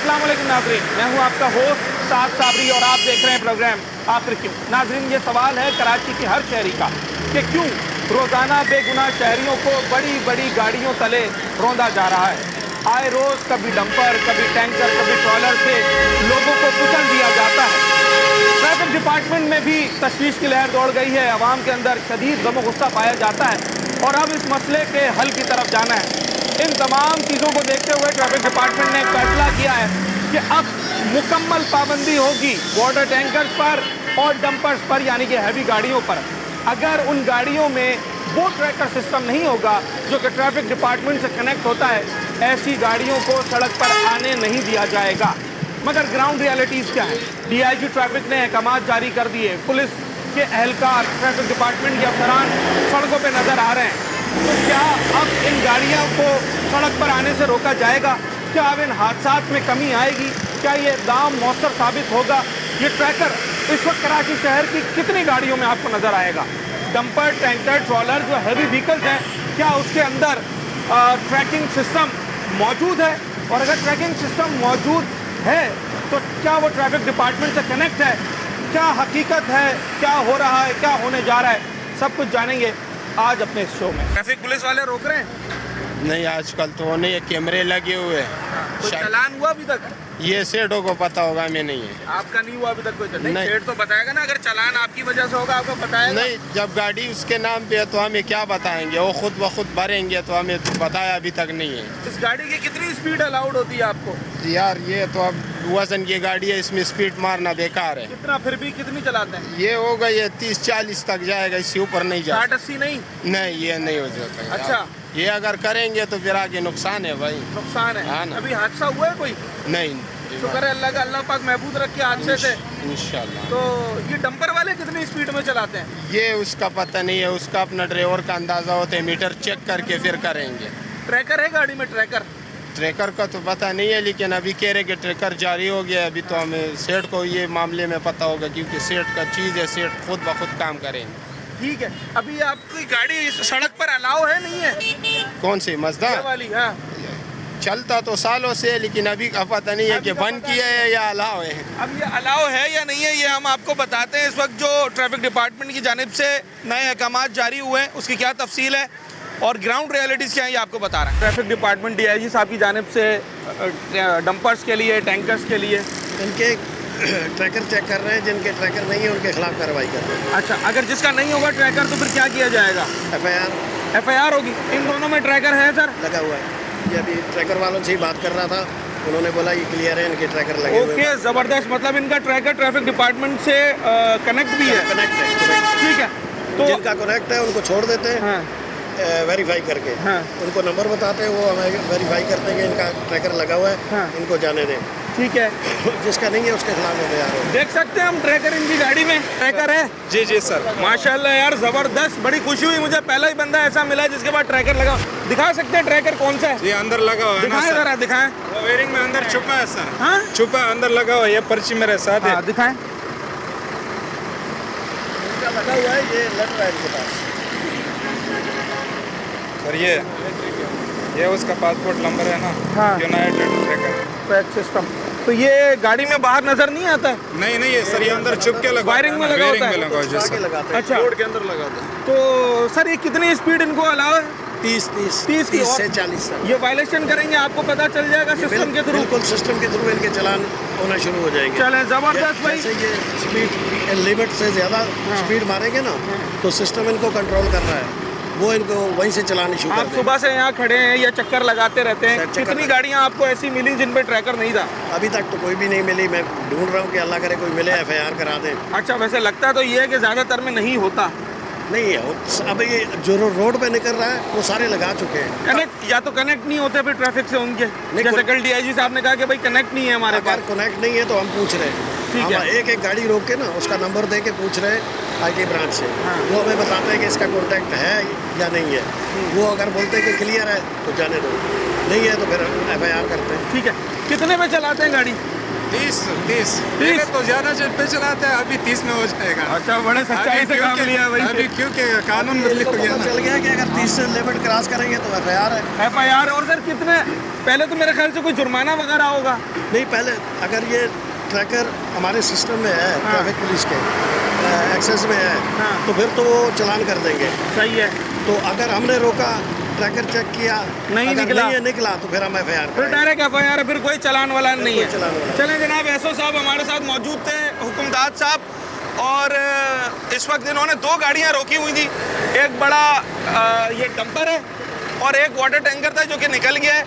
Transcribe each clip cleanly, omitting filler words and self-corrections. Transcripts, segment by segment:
अस्सलाम वालेकुम नाज़रीन, मैं हूं आपका होस्ट साद साबरी और आप देख रहे हैं प्रोग्राम आखिर क्यों। नाज़रीन, ये सवाल है कराची के हर शहरी का कि क्यों रोज़ाना बेगुनाह शहरियों को बड़ी बड़ी गाड़ियों तले रौंदा जा रहा है। आए रोज़ कभी डंपर, कभी टैंकर, कभी ट्रॉलर से लोगों को कुचल दिया जाता है। ट्रैफिक डिपार्टमेंट में भी तशवीश की लहर दौड़ गई है, आवाम के अंदर शदीद गम गुस्सा पाया जाता है और अब इस मसले के हल की तरफ जाना है। इन तमाम चीज़ों को देखते हुए ट्रैफिक डिपार्टमेंट ने फैसला किया है कि अब मुकम्मल पाबंदी होगी वाटर टैंकर्स पर और डंपर्स पर, यानी कि हैवी गाड़ियों पर। अगर उन गाड़ियों में वो ट्रैकर सिस्टम नहीं होगा जो कि ट्रैफिक डिपार्टमेंट से कनेक्ट होता है, ऐसी गाड़ियों को सड़क पर आने नहीं दिया जाएगा। मगर ग्राउंड रियलिटीज़ क्या है? DIG ट्रैफिक ने अहकामात जारी कर दिए, पुलिस के एहलकार, ट्रैफिक डिपार्टमेंट के अफसरान सड़कों पर नज़र आ रहे हैं। तो क्या अब इन गाड़ियों को सड़क पर आने से रोका जाएगा? क्या अब इन हादसात में कमी आएगी? क्या ये इक़दाम मौसर साबित होगा? ये ट्रैकर इस वक्त कराची शहर की कितनी गाड़ियों में आपको नज़र आएगा? डंपर, टैंकर, ट्रॉलर जो हैवी व्हीकल्स हैं, क्या उसके अंदर ट्रैकिंग सिस्टम मौजूद है? और अगर ट्रैकिंग सिस्टम मौजूद है तो क्या वो ट्रैफिक डिपार्टमेंट से कनेक्ट है? क्या हकीकत है? क्या हो रहा है? क्या होने जा रहा है? सब कुछ जानेंगे आज अपने इस शो में। ट्रैफिक पुलिस वाले रोक रहे हैं? नहीं, आजकल तो नहीं, कैमरे लगे हुए हैं। कोई चालान हुआ अभी तक? ये सेठों को पता होगा, मैं नहीं है। आपका नहीं हुआ अभी तक कोई चालान? नहीं। सेठ तो बताएगा ना, अगर चालान आपकी वजह से होगा आपको बताएगा। नहीं, जब गाड़ी उसके नाम पे है तो हमें क्या बताएंगे? वो खुद ब खुद भरेंगे, तो हमें तो बताया अभी तक नहीं है। इस गाड़ी की कितनी स्पीड अलाउड होती है आपको? यार ये तो अब वजन की गाड़ी है, इसमें स्पीड मारना बेकार है। कितना, फिर भी कितनी चलाते हैं? ये होगा, ये 30-40 तक जाएगा, इससे ऊपर नहीं जाएगा। 60-80 नहीं? नहीं, ये नहीं हो जाता। अच्छा, ये अगर करेंगे तो फिर आगे नुकसान है भाई। नुकसान है। हाँ ना। अभी हादसा हुआ है कोई? नहीं, शुक्र है अल्लाह का, अल्लाह पाक महफूज रखे हादसे से। इंशाल्लाह। तो ये डंपर वाले कितनी स्पीड में चलाते हैं? ये उसका पता नहीं है, उसका अपना ड्राइवर का अंदाजा होता है, मीटर चेक करके फिर करेंगे। ट्रैकर है गाड़ी में? ट्रैकर ट्रैकर का तो पता नहीं है, लेकिन अभी कह रहे कि ट्रैकर जारी हो गया। अभी तो हमें सेठ को ये मामले में पता होगा, क्योंकि सेठ का चीज़ है, सेठ खुद ब खुद काम करेंगे। ठीक है। अभी आपकी गाड़ी इस सड़क पर अलाउ है नहीं है? कौन सी मजदा ये वाली? हाँ, चलता तो सालों से, लेकिन अभी का पता नहीं है कि बंद किया है या अलाउ है। अब ये अलाउ है या नहीं है, ये हम आपको बताते हैं। इस वक्त जो ट्रैफिक डिपार्टमेंट की जानिब से नए अहकामात जारी हुए हैं, उसकी क्या तफसील है और ग्राउंड रियलिटीज़ क्या है, ये आपको बता रहा है। ट्रैफिक डिपार्टमेंट DIG साहब की जानिब से डंपर्स के लिए, टैंकर्स के लिए इनके ट्रैकर चेक कर रहे हैं, जिनके ट्रैकर नहीं है उनके खिलाफ कार्रवाई कर रहे हैं। अच्छा, अगर जिसका नहीं होगा ट्रैकर तो फिर क्या किया जाएगा? FIR होगी। इन दोनों में ट्रैकर है सर? लगा हुआ है। ये अभी ट्रैकर वालों से ही बात कर रहा था, उन्होंने बोला ये क्लियर है, इनके ट्रैकर लगे हुए हैं। ओके, ज़बरदस्त। मतलब इनका ट्रैकर ट्रैफिक डिपार्टमेंट से कनेक्ट भी है? कनेक्ट है। ठीक है। तो जिनका कनेक्ट है उनको छोड़ देते हैं, हाँ, वेरीफाई करके। हाँ। उनको नंबर बताते हैं, वो हमें वेरीफाई करते हैं कि इनका ट्रैकर लगा हुआ है, हाँ। इनको जाने दें। ठीक है। जिसका नहीं है उसके खिलाफ में तैयार हो। देख सकते हैं हम ट्रैकर इनकी गाड़ी में। ट्रैकर है? जी जी सर। माशाल्लाह यार, ज़बरदस्त। बड़ी खुशी हुई मुझे, पहला ही बंदा ऐसा मिला है जिसके पास ट्रैकर लगा। दिखा सकते हैं ट्रैकर कौन सा है? ये अंदर लगा हुआ है ना दिखाएं सर। जरा, दिखाएं। वो वेयरिंग में अंदर छुपा है सर। हाँ, छुपा अंदर लगा हुआ है, ये पर्ची मेरे साथ है। हाँ, दिखाएं। इनका लगा हुआ है, ये लग रहा है इनके पास। सर ये उसका पासपोर्ट नंबर है ना। हाँ। United tracker. Track system. तो ये गाड़ी में बाहर नजर नहीं आता है? नहीं नहीं, ये सर ये अंदर छुप के लगा। वायरिंग में लगा होता है? वायरिंग में लगा हुआ है, जी आगे सर। लगाते हैं, अच्छा। रोड के अंदर लगाते हैं। तो सर ये कितनी स्पीड इनको अलाउ है? 30 की और- से 40 तक। ये वायलेशन करेंगे आपको पता चल जाएगा सिस्टम के थ्रू? बिल्कुल सिस्टम के थ्रू इनके चलान होना शुरू हो जाएंगे। चलें, जबरदस्त भाई। जैसे ये स्पीड लिमिट से ज़्यादा स्पीड मारेंगे ना, तो सिस्टम इनको कंट्रोल कर रहा है, वो इनको वहीं से चलाने शुरू कर आप देंगे। सुबह से यहाँ खड़े हैं या चक्कर लगाते रहते हैं, सर, चक्कर कितनी गाड़ियाँ आपको ऐसी मिली जिन पे ट्रैकर नहीं था? अभी तक तो कोई भी नहीं मिली। मैं ढूंढ रहा हूँ कि अल्लाह करे कोई मिले, FIR करा दें। अच्छा, वैसे लगता तो ये है कि ज़्यादातर में नहीं होता। नहीं है, अब ये जो रोड पे निकल रहा है वो सारे लगा चुके हैं। कनेक्ट या तो कनेक्ट नहीं होते फिर ट्रैफिक से उनके, जैसे कोई- कल DIG साहब ने कहा कि भाई कनेक्ट नहीं है हमारे पास। अगर कनेक्ट नहीं है तो हम पूछ रहे हैं। ठीक हम है। एक एक गाड़ी रोक के ना उसका नंबर दे के पूछ रहे हैं IT ब्रांच से। हाँ। वो हमें बताते हैं कि इसका कॉन्टैक्ट है या नहीं है। वो अगर बोलते हैं कि क्लियर है तो जाने दो, नहीं है तो फिर FIR करते हैं। ठीक है। कितने में चलाते हैं गाड़ी? 30 पहले तो ज्यादा पे चलाते हैं, अभी 30 में हो जाएगा। अच्छा, बड़े सच्चाई से काम लिया भाई। अभी क्योंकि कानून बदली हो गया पता ना। चल गया कि अगर 30 से लिमिट क्रॉस करेंगे तो FIR है। FIR। और सर कितने, पहले तो मेरे ख्याल से कोई जुर्माना वगैरह होगा। नहीं, पहले अगर ये ट्रैकर हमारे सिस्टम में है, ट्रैफिक पुलिस के एक्सेस में है, तो फिर तो वो चालान कर देंगे। सही है। तो अगर हमने रोका, ट्रैकर चेक किया, नहीं अगर निकला। नहीं निकला तो फिर हम FIR फिर डायरेक्ट FIR है, फिर कोई चालान वाला नहीं कोई है। चालान वाला। चलें जनाब, एसओ साहब हमारे साथ मौजूद थे, हुकुमदाद साहब, और इस वक्त इन्होंने 2 गाड़ियां रोकी हुई थी। एक बड़ा ये डंपर है और एक वाटर टैंकर था जो कि निकल गया है।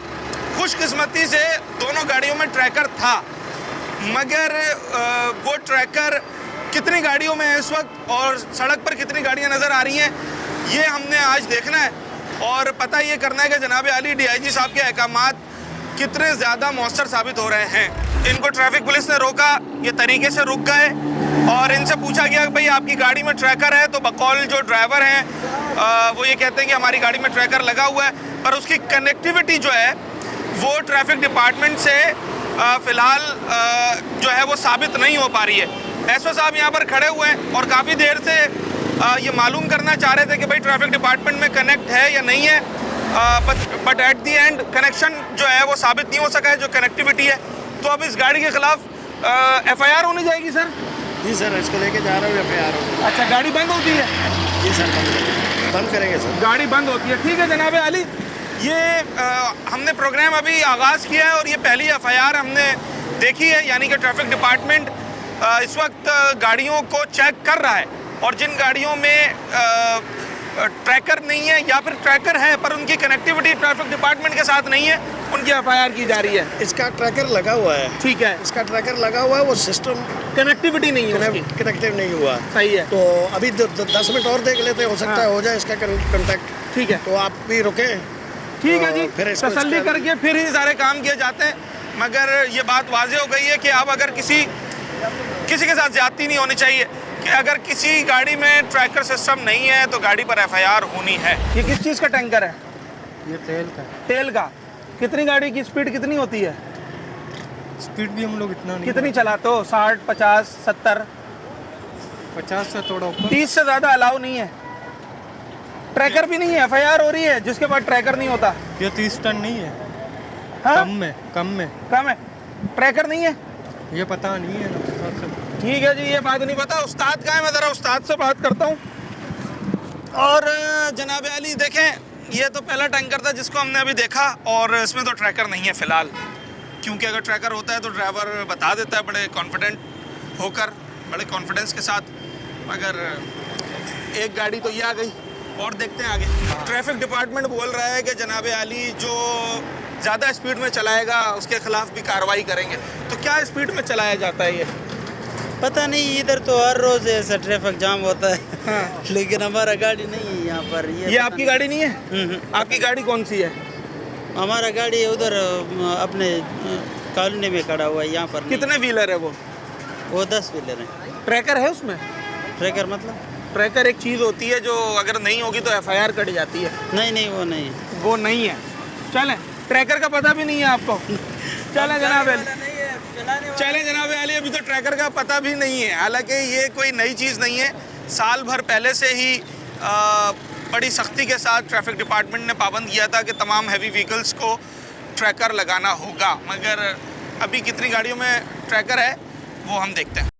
खुशकिस्मती से दोनों गाड़ियों में ट्रैकर था, मगर वो ट्रैकर कितनी गाड़ियों में है इस वक्त और सड़क पर कितनी गाड़ियां नज़र आ रही हैं, ये हमने आज देखना है और पता ये करना है कि जनाब आली DIG साहब के अहकामात कितने ज़्यादा मौसर साबित हो रहे हैं। इनको ट्रैफिक पुलिस ने रोका, ये तरीके से रुक गए और इनसे पूछा गया कि भाई आपकी गाड़ी में ट्रैकर है, तो बकौल जो ड्राइवर हैं वो ये कहते हैं कि हमारी गाड़ी में ट्रैकर लगा हुआ है, पर उसकी कनेक्टिविटी जो है वो ट्रैफिक डिपार्टमेंट से फ़िलहाल जो है वो साबित नहीं हो पा रही है। एसओ साहब यहाँ पर खड़े हुए हैं और काफ़ी देर से ये मालूम करना चाह रहे थे कि भाई ट्रैफिक डिपार्टमेंट में कनेक्ट है या नहीं है, but at the and connection जो है वो साबित नहीं हो सका है, जो कनेक्टिविटी है। तो अब इस गाड़ी के खिलाफ FIR होनी जाएगी सर? जी सर, इसको लेके जा रहा हूँ, FIR होगी। अच्छा, गाड़ी बंद होती है? जी सर, बंद करेंगे सर। गाड़ी बंद होती है, ठीक है जनाब अली। ये हमने प्रोग्राम अभी आगाज़ किया है और ये पहली FIR हमने देखी है, यानी कि ट्रैफिक डिपार्टमेंट इस वक्त गाड़ियों को चेक कर रहा है और जिन गाड़ियों में ट्रैकर नहीं है या फिर ट्रैकर है पर उनकी कनेक्टिविटी ट्रैफिक डिपार्टमेंट के साथ नहीं है, उनकी FIR की जा रही है। इसका ट्रैकर लगा हुआ है। ठीक है, इसका ट्रैकर लगा हुआ है, वो सिस्टम कनेक्टिविटी नहीं है, कनेक्टिव नहीं हुआ। सही है। तो अभी 10 मिनट और देख लेते हैं, हो सकता है हो जाए इसका कॉन्टैक्ट। ठीक है, तो आप भी रुके। ठीक है जी, फिर इसको तसल्ली इसका- करके फिर ही सारे काम किए जाते हैं। मगर ये बात वाज़ेह हो गई है कि अब अगर किसी के साथ ज्यादती नहीं होनी चाहिए कि अगर किसी गाड़ी में ट्रैकर सिस्टम नहीं है तो गाड़ी पर FIR होनी है। ये किस चीज़ का टैंकर है? ये तेल का। तेल का। कितनी गाड़ी की स्पीड कितनी होती है? स्पीड भी हम लोग इतना नहीं, कितनी चलाते हो? 60, 50, 70? 50 से थोड़ा ऊपर। 30 से ज़्यादा अलाउ नहीं है। ट्रैकर भी नहीं है, FIR हो रही है जिसके पास ट्रैकर नहीं होता। ये 30 टन नहीं है। हाँ? कम में कम है, ट्रैकर नहीं है। ये पता नहीं है ना उस्ताद से। ठीक है जी, ये बात नहीं पता। उस्ताद कहाँ है? मैं ज़रा उस्ताद से बात करता हूँ। और जनाब अली देखें, ये तो पहला टैंकर था जिसको हमने अभी देखा और इसमें तो ट्रैकर नहीं है फ़िलहाल, क्योंकि अगर ट्रैकर होता है तो ड्राइवर बता देता है बड़े कॉन्फिडेंट होकर, बड़े कॉन्फिडेंस के साथ। मगर एक गाड़ी तो ये आ गई और देखते हैं आगे। ट्रैफिक डिपार्टमेंट बोल रहा है कि जनाब अली जो ज़्यादा स्पीड में चलाएगा उसके खिलाफ भी कार्रवाई करेंगे। तो क्या स्पीड में चलाया जाता है ये? पता नहीं, इधर तो हर रोज ऐसा ट्रैफिक जाम होता है। हाँ। लेकिन हमारा गाड़ी नहीं है यहाँ पर। ये आपकी गाड़ी नहीं है? आपकी गाड़ी कौन सी है? हमारा गाड़ी उधर अपने कॉलोनी में खड़ा हुआ है, यहाँ पर नहीं। कितने व्हीलर है वो? वो 10 व्हीलर है। ट्रैकर है उसमें? ट्रैकर मतलब? ट्रैकर एक चीज़ होती है जो अगर नहीं होगी तो FIR कट जाती है। नहीं, वो नहीं है। वो नहीं है। चलें, ट्रैकर का पता भी नहीं है आपको? चलें जनाब अली, चलें जनाब अली, अभी तो ट्रैकर का पता भी नहीं है। हालांकि ये कोई नई चीज़ नहीं है, साल भर पहले से ही बड़ी सख्ती के साथ ट्रैफिक डिपार्टमेंट ने पाबंद किया था कि तमाम हैवी व्हीकल्स को ट्रैकर लगाना होगा। मगर अभी कितनी गाड़ियों में ट्रैकर है वो हम देखते हैं।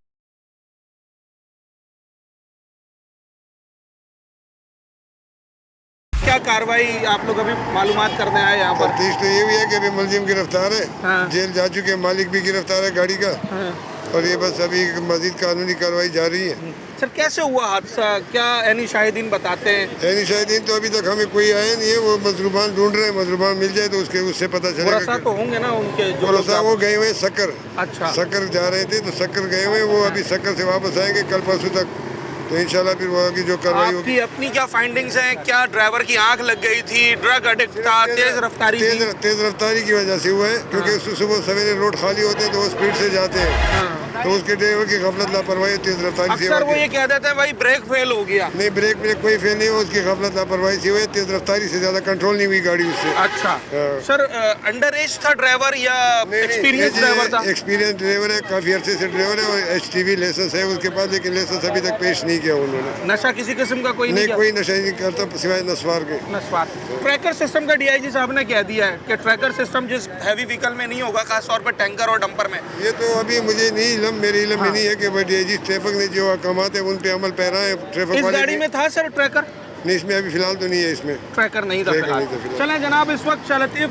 क्या कार्रवाई आप लोग अभी मालूमात करने आए यहाँ पर? तफ्तीश तो ये भी है कि अभी मुलजिम गिरफ्तार है, हाँ। जेल जा चुके, मालिक भी गिरफ्तार है गाड़ी का, हाँ। और ये बस अभी मजीद कानूनी कार्रवाई जारी है। सर कैसे हुआ हादसा? क्या यानी शाहिदीन बताते हैं? यानी शाहिदीन तो अभी तक हमें कोई आया नहीं है, वो मजरूबान ढूंढ रहे हैं, मजरूबान मिल जाए तो उससे पता भरोसा चलेगा। तो होंगे ना उनके जो भरोसा वो गए हुए सक्कर। अच्छा। सक्कर जा रहे थे तो सक्कर गए हुए, वो अभी सक्कर से वापस आएंगे कल परसों तक, तो इंशाल्लाह फिर वो आगे जो कार्रवाई होगी। आपकी अपनी क्या फाइंडिंग्स हैं? क्या ड्राइवर की आंख लग गई थी, ड्रग एडिक्ट था, तेज रफ्तारी थी? तेज रफ्तारी की वजह से हुआ है, क्योंकि सुबह सवेरे रोड खाली होते हैं तो वो स्पीड से जाते हैं। हाँ। तो उसके ड्राइवर की गफलत लापरवाही तेज रफ्तारी से अक्सर वो ये कह देते हैं भाई ब्रेक फेल हो गया। नहीं, ब्रेक में कोई फेल नहीं हुआ, उसकी गफलत लापरवाही से हुई, तेज रफ्तारी से ज्यादा कंट्रोल नहीं हुई गाड़ी उससे। अच्छा हाँ। सर, अंडर एज था ड्राइवर या एक्सपीरियंस ड्राइवर था? एक्सपीरियंस ड्राइवर है, काफी अरसे से ड्राइवर है और HTV लाइसेंस है उसके पास, लेकिन लाइसेंस अभी तक पेश नहीं किया उन्होंने। नशा किसी किस्म का कोई नहीं, किया? कोई नशा नहीं करता सिवाय नस्वार के। नस्वार। ट्रैकर सिस्टम का DIG साहब ने कह दिया है कि ट्रैकर सिस्टम जिस हैवी व्हीकल में नहीं होगा, खास तौर पर टैंकर और डंपर में। ये तो अभी मुझे नहीं इल्म, मेरे इल्म में नहीं है कि DIG ट्रैफिक ने जो अहकाम है उन पे अमल पैरा है ट्रैफिक इस वाले गाड़ी भी। में था सर ट्रैकर? नहीं, इसमें अभी फिलहाल तो नहीं है, इसमें ट्रैकर नहीं था ट्रैकर फिलहाल। नहीं था फिलहाल। चलें जनाब, इस वक्त शाहलतीफ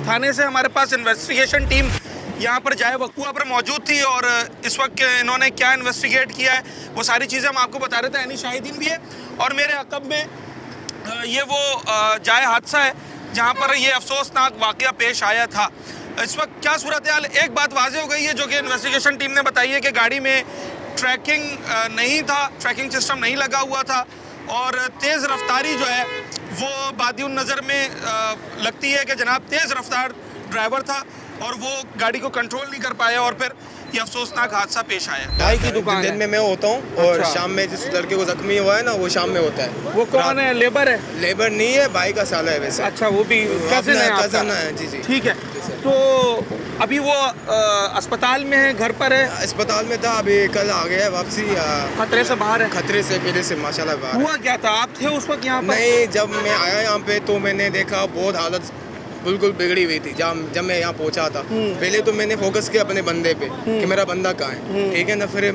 थाने से हमारे पास इन्वेस्टिगेशन टीम यहाँ पर जाए वक़ुआ पर मौजूद थी और इस वक्त इन्होंने क्या इन्वेस्टिगेट किया है वो सारी चीज़ें हम आपको बता रहे थे। यानी शाहिदीन भी है और मेरे अकब में ये वो जाए हादसा है जहाँ पर ये अफसोसनाक वाक़या पेश आया था। इस वक्त क्या सूरत हाल, एक बात वाज़ेह हो गई है जो कि इन्वेस्टिगेशन टीम ने बताई है कि गाड़ी में ट्रैकिंग नहीं था, ट्रैकिंग सिस्टम नहीं लगा हुआ था और तेज़ रफ्तारी जो है वो बादिउन नज़र में लगती है कि जनाब तेज़ रफ्तार ड्राइवर था और वो गाड़ी को कंट्रोल नहीं कर पाया और फिर ये अफसोसनाक हादसा पेश आया। भाई की दुकान दिन में मैं होता हूँ और अच्छा। शाम में जिस लड़के को जख्मी हुआ है ना वो शाम में होता है। वो कौन है? लेबर है? लेबर नहीं है, भाई का साला है वैसे। अच्छा, वो भी कजिन है आपका? कजन है, जी जी। ठीक है, तो अभी वो अस्पताल में है, घर पर है? अस्पताल में था, अभी कल आ गया है वापसी। खतरे से बाहर है? खतरे से पहले से माशाल्लाह बाहर। हुआ क्या था, आप थे उस वक्त यहाँ पर? नहीं, जब मैं आया यहाँ पे तो मैंने देखा बहुत हालत बिल्कुल बिगड़ी हुई थी। जब मैं यहाँ पहुँचा था पहले तो मैंने फोकस किया अपने बंदे पे कि मेरा बंदा कहाँ है, ठीक है ना। फिर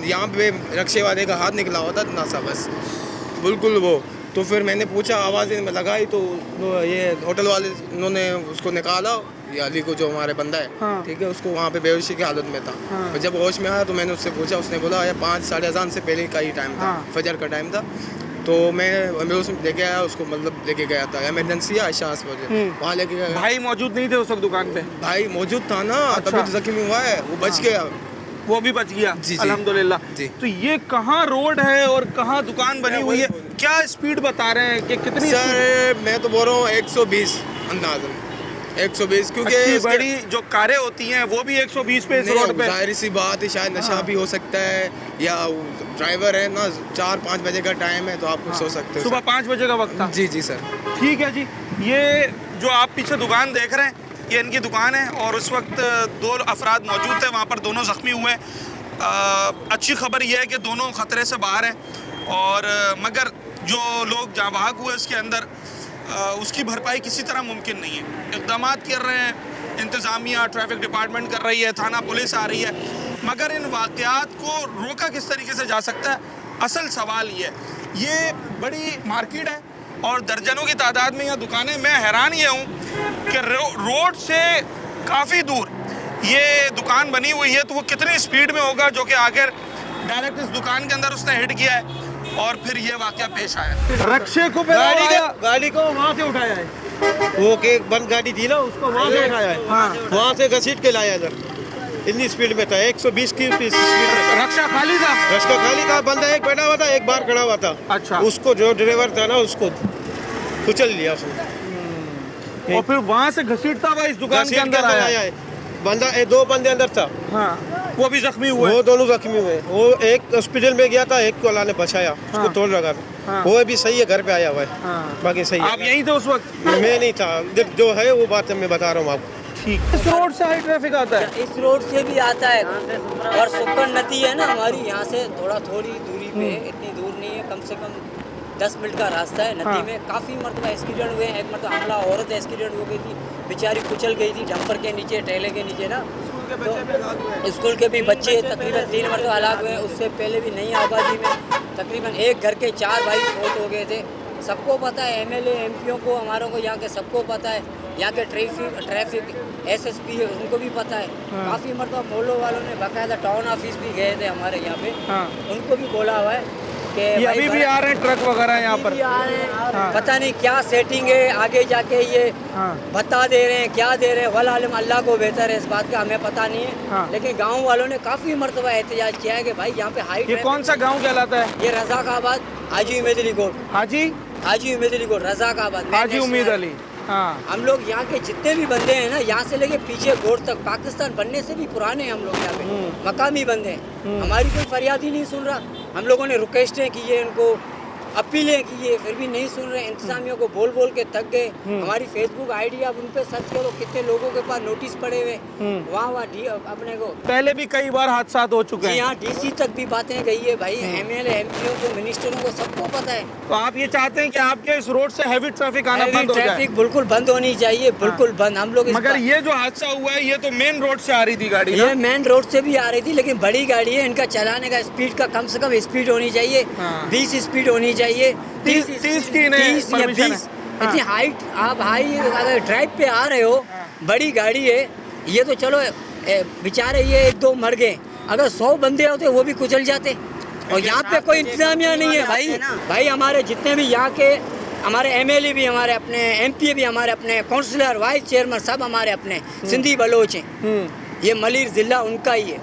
यहाँ पे रक्शे वाले का हाथ निकला हुआ था ना सा बस बिल्कुल वो, तो फिर मैंने पूछा, आवाज़ें लगाई तो ये होटल वाले उन्होंने उसको निकाला, ये अली को जो हमारे बंदा है, ठीक है, उसको वहाँ पे बेहोशी की हालत में था। तो जब होश में आया तो मैंने उससे पूछा, उसने बोला ये 5 साढ़े अज़ान से पहले का ही टाइम था, फजर का टाइम था। तो मैं उसमें लेके आया उसको, मतलब लेके गया था इमरजेंसी आयशा हॉस्पिटल, वहाँ लेके गया। भाई मौजूद नहीं थे उस वक्त दुकान पे? भाई मौजूद था ना, तभी तो जख्मी हुआ है, वो बच गया। वो भी बच गया, जी, जी। अल्हम्दुलिल्लाह। जी। तो ये कहाँ रोड है और कहाँ दुकान बनी हुई है, क्या स्पीड बता रहे हैं कि कितनी? सर मैं तो बोल रहा हूँ 120 अंदाज़न 120, क्योंकि अच्छी बड़ी जो कारें होती हैं वो भी 120 पे इस रोड पे? जाहिर सी बात है, शायद नशा भी हो सकता है या ड्राइवर है ना, 4-5 बजे का टाइम है तो आप कुछ सोच सकते हो। सुबह 5 बजे का वक्त था? जी जी सर। ठीक है जी, ये जो आप पीछे दुकान देख रहे हैं ये इनकी दुकान है और उस वक्त 2 अफराद मौजूद थे वहाँ पर, दोनों ज़ख्मी हुए। अच्छी खबर यह है कि दोनों ख़तरे से बाहर हैं और मगर जो लोग जहाँ भाग हुए इसके अंदर उसकी भरपाई किसी तरह मुमकिन नहीं है। इक़दाम कर रहे हैं, इंतज़ामिया ट्रैफिक डिपार्टमेंट कर रही है, थाना पुलिस आ रही है, मगर इन वाक़यात को रोका किस तरीके से जा सकता है, असल सवाल ये बड़ी मार्केट है और दर्जनों की तादाद में यहाँ दुकानें। मैं हैरान ये हूँ कि रोड से काफ़ी दूर ये दुकान बनी हुई है, तो वो कितनी स्पीड में होगा जो कि आखिर डायरेक्ट इस दुकान के अंदर उसने हिट किया है और फिर ये वाक़या पेश आया। रक्षे को गाड़ी को वहाँ से उठाया है, वो के बंद गाड़ी थी ना, उसको वहाँ से उठाया है। हाँ, वहाँ से घसीट के लाया इधर, इतनी स्पीड में था, 120 की स्पीड में था। रक्षा खाली था? रक्षा खाली था, बंदा एक बैठा हुआ था, एक बाहर खड़ा हुआ था। अच्छा। उसको जो ड्राइवर था ना उसको कुचल लिया उसने और फिर वहाँ से घसीटता हुआ इस दुकान के अंदर आया है। बंदा 2 बंदे अंदर था। हाँ, वो भी जख्मी हुए? वो दोनों जख्मी हुए, वो एक हॉस्पिटल में गया था, एक को अल्लाह ने बचाया, उसको तोड़ लगा था। वो भी सही है, घर पे आया हुआ है। बाकी सही है। आप यहीं थे उस वक्त? मैं नहीं था, जो है वो बात मैं बता रहा हूँ आपको। ठीक। इस रोड से हाई ट्रैफिक आता है? इस रोड से भी आता है और सुक्कड़ नदी है ना हमारी, यहाँ से थोड़ी दूरी पे है, इतनी दूर नहीं है, कम से कम 10 मिनट का रास्ता है। नदी में काफ़ी मरतबा एक्सीडेंट हुए हैं। एक मरतबा हमला औरत एक्सीडेंट हो गई थी, बेचारी कुचल गई थी डंपर के नीचे, ठेले के नीचे ना। तो स्कूल के भी बच्चे तकरीबन 3 मरतबा हलाक हुए। उससे पहले भी नई आबादी में तकरीबन एक घर के 4 भाई फौत हो गए थे। सबको पता है, MLA MPओं को, हमारों को यहाँ के सबको पता है, यहाँ के ट्रैफिक SSP है उनको भी पता है। काफ़ी मरतबा मोहल्लों वालों ने बाकायदा टाउन ऑफिस भी गए थे हमारे यहाँ पे, उनको भी बोला हुआ है कि ये अभी भी आ रहे हैं ट्रक वगैरह यहाँ पर? पता नहीं क्या सेटिंग है, आगे जाके ये बता दे रहे हैं, क्या दे रहे हैं, वल आलिम, अल्लाह को बेहतर है इस बात का, हमें पता नहीं है। लेकिन गांव वालों ने काफ़ी मरतबा एहतजाज किया है कि भाई यहाँ पे हाई। ये कौन सा गांव कहलाता है? ये रज़ाकाबाद, हाजी उम्मीद अली कोट। हाजी उम्मीद अली कोट, रज़ाकाबाद, हाजी उम्मीद अली। हाँ। हम लोग यहाँ के जितने भी बंदे हैं ना, यहाँ से लेके पीछे गोड़ तक, पाकिस्तान बनने से भी पुराने हैं हम लोग यहाँ पे, मकामी बंदे हैं। हमारी कोई फरियाद ही नहीं सुन रहा। हम लोगों ने रिक्वेस्टें की है, उनको अपीलें की है, फिर भी नहीं सुन रहे। इंतजामियों को बोल बोल के थक गए। हमारी फेसबुक आईडी आप उन पे सर्च करो, कितने लोगों के पास नोटिस पड़े हुए वहाँ अपने को। पहले भी कई बार हादसा हो चुके जी हैं। हाँ, डीसी तक भी बातें गई है भाई, एमएलए एमपीओ को, मिनिस्टरों को, सबको पता है। तो आप ये चाहते हैं कि आपके इस रोड से हैवी ट्रैफिक आना हैवी बंद हो जाए? ट्रैफिक बिल्कुल बंद होनी चाहिए, बिल्कुल बंद। हम लोग मगर ये जो हादसा हुआ है ये तो मेन रोड से आ रही थी गाड़ी ना? ये मेन रोड से भी आ रही थी, लेकिन बड़ी गाड़ी है, इनका चलाने का स्पीड का कम से कम स्पीड होनी चाहिए। 20 स्पीड होनी चाहिए, 30 की नहीं 30 या परमिशन 20। है। इतनी हाइट, आप हाई अगर ड्राइव पे आ रहे हो, बड़ी गाड़ी है ये, तो चलो बेचारे ये 1-2 मर गए, अगर 100 बंदे होते वो भी कुचल जाते। और यहाँ पे कोई इंतजामिया नहीं है भाई। हमारे जितने भी यहाँ के हमारे एमएलए भी हमारे अपने, एमपी भी हमारे अपने, काउंसलर, वाइस चेयरमैन सब हमारे अपने सिंधी बलोच हैं। ये मलिर जिला उनका ही है,